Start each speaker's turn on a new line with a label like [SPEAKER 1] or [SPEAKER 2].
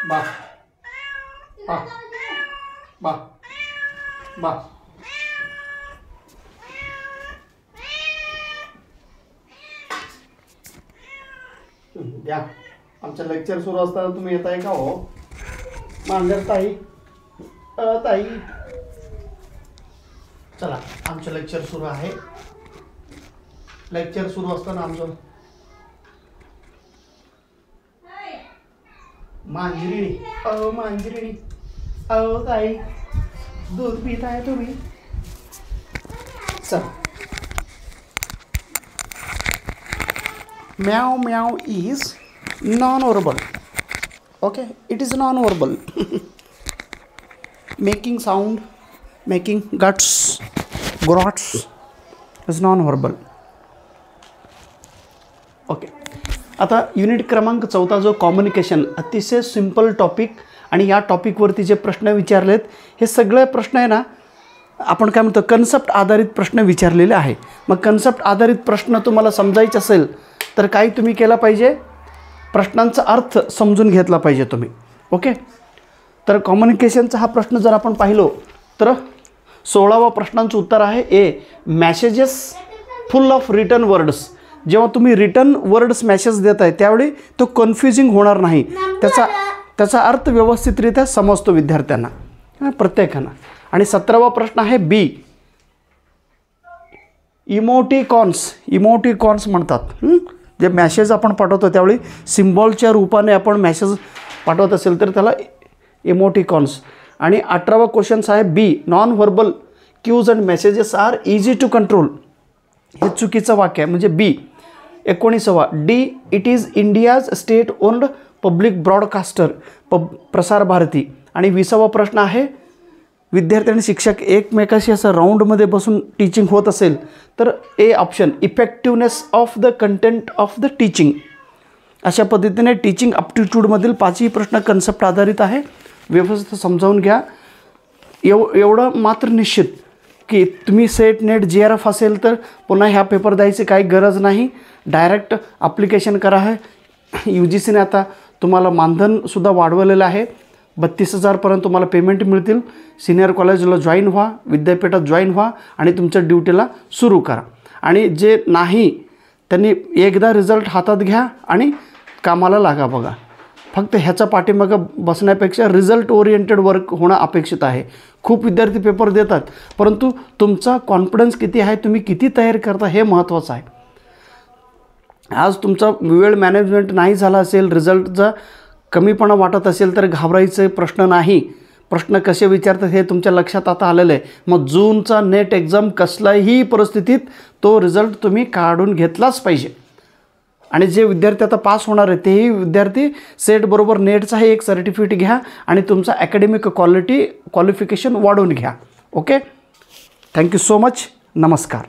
[SPEAKER 1] बा बा बा बा द्या. आमचं लेक्चर सुरू असताना तुम्ही येत आहे का हो? मांजर ताई, ताई चला, आमचं लेक्चर सुरू आहे. लेक्चर सुरू असताना आमचं मांजरीणी, मांजरीणी, ताई दूध पित आहे तुम्ही? चल. Meow meow is non-verbal. Okay, it is non-verbal. Making sound, making guts, grots is non-verbal. Okay. आता युनिट क्रमांक 14 जो कम्युनिकेशन, अतिशय सिंपल टॉपिक. आणि या टॉपिकवरती जे प्रश्न विचारलेत हे सगळे प्रश्न आहे ना, आपण काय म्हणतो कन्सेप्ट आधारित प्रश्न विचारलेले आहे. मग कन्सेप्ट आधारित प्रश्न तुम्हाला समजायचे असेल तर काही तुम्ही केला पाहिजे, प्रश्नांचा अर्थ समजून घेतला पाहिजे तुम्ही. ओके. तर कम्युनिकेशनचा हा प्रश्न जर आपण पाहिलो तर 16वा प्रश्नांचं उत्तर आहे A. Messages full of return words. जेव्हा तुम्ही रिटर्न वर्ड्स मॅसेज देत आहे त्यावेळी तो कन्फ्युजिंग होणार नाही, त्याचा अर्थ व्यवस्थितरित्या समजतो विद्यार्थ्यांना, प्रत्येकांना. आणि 17वा प्रश्न आहे बी. इमोटिकॉन्स म्हणतात. जे मॅसेज आपण पाठवतो त्यावेळी सिम्बॉलच्या रूपाने आपण मॅसेज पाठवत असेल तर त्याला इमोटिकॉन्स. आणि 18वा क्वेश्चन्स आहे B. Non verbal cues and messages are easy to control. हे चुकीचं वाक्य आहे, म्हणजे बी. 19वा D. It is India's state owned public broadcaster, Prasar Bharati. आणि 20वा प्रश्न आहे विद्यार्थी आणि शिक्षक एकमेकाशी असं राऊंडमध्ये बसून टीचिंग होत असेल तर A option. Effectiveness of the content of the teaching. अशा पद्धतीने टीचिंग अप्टिट्यूडमधील 5ही प्रश्न कन्सेप्ट आधारित आहे. व्यवस्थित समजावून घ्या. एवढं मात्र निश्चित की तुम्ही सेट नेट JRF असेल तर पुन्हा ह्या पेपर द्यायची काही गरज नाही. डायरेक्ट ॲप्लिकेशन करा आहे. UGCने आता तुम्हाला मानधनसुद्धा वाढवलेलं आहे. 32,000पर्यंत तुम्हाला पेमेंट मिळतील. सिनियर कॉलेजला जॉईन व्हा, विद्यापीठात जॉईन व्हा आणि तुमच्या ड्युटीला सुरू करा. आणि जे नाही त्यांनी एकदा रिझल्ट हातात घ्या आणि कामाला लागा. बघा, फक्त ह्याच्या पाठीमागं बसण्यापेक्षा रिझल्ट ओरिएंटेड वर्क होणं अपेक्षित आहे. खूप विद्यार्थी पेपर देतात, परंतु तुमचा कॉन्फिडन्स किती आहे, तुम्ही किती तयारी करता हे महत्त्वाचं आहे. आज तुमचा वेळ मॅनेजमेंट नाही झाला असेल, रिझल्टचा कमीपणा वाटत असेल तर घाबरायचे प्रश्न नाही. प्रश्न कसे विचारतात हे तुमच्या लक्षात आता आलेलं आहे. मग जूनचा नेट एक्झाम कसल्याही परिस्थितीत तो रिझल्ट तुम्ही काढून घेतलाच पाहिजे. आणि जे विद्यार्थी आता पास होणार आहे तेही विद्यार्थी सेटबरोबर नेटचाही एक सर्टिफिकेट घ्या आणि तुमचा ॲकॅडमिक क्वालिफिकेशन वाढवून घ्या. ओके. Thank you so much. नमस्कार.